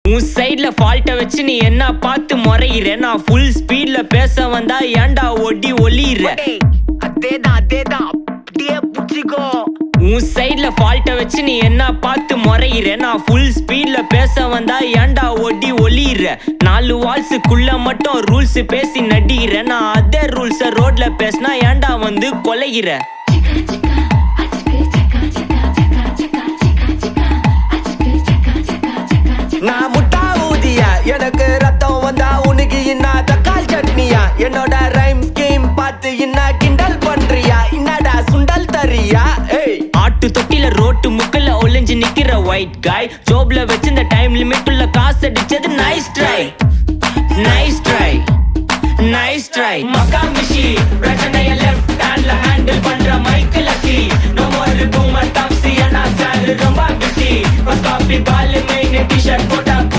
உன் சைட்ல ஃபால்ட்ட வச்சு நீ என்ன பார்த்து முறையிற நான் ஃபுல் ஸ்பீட்ல பேச வந்தா ஏன்டா ஒடி ஒளியிற அதேதான் அப்படியே புடிச்சுக்கோ உன் சைட்ல ஃபால்ட்ட வச்சு நீ என்ன பார்த்து முறையிற நான் ஃபுல் ஸ்பீட்ல பேச வந்தா ஏன்டா ஒடி ஒளியிற 4 வால்ஸுக்குள்ள மட்டும் ரூல்ஸ் பேசி நடிகிற நான் அதே ரூல்ஸ ரோட்ல பேசினா ஏன்டா வந்து கொலைகிற நான் முட்டா ஊதியா எனக்கு ரத்தம் வந்தா உனக்கு இன்னா தக்காளி சட்னியா என்னோட ரைம் ஸ்கீம் பார்த்து இன்னா கிண்டல் பண்றியா என்னடா சுண்டல் தரியா ஆட்டு தொட்டில ரோட்டு முக்கல ஒளிஞ்சு நிக்கிற ஒயிட் காய் ஜோப்ல வச்சிருந்த டைம் லிமிட் உள்ள காசு அடிச்சது nice try nice try nice try மக்கா மிஷி பிரச்சனைய லெஃப்ட் ஹேண்ட்ல ஹேண்டில் பண்ற மைக்கேல் அசி no more boomer taxi انا sir ரொம்ப பிஸி பஸ் காப்பி பால் மெயின் டி-ஷர்ட்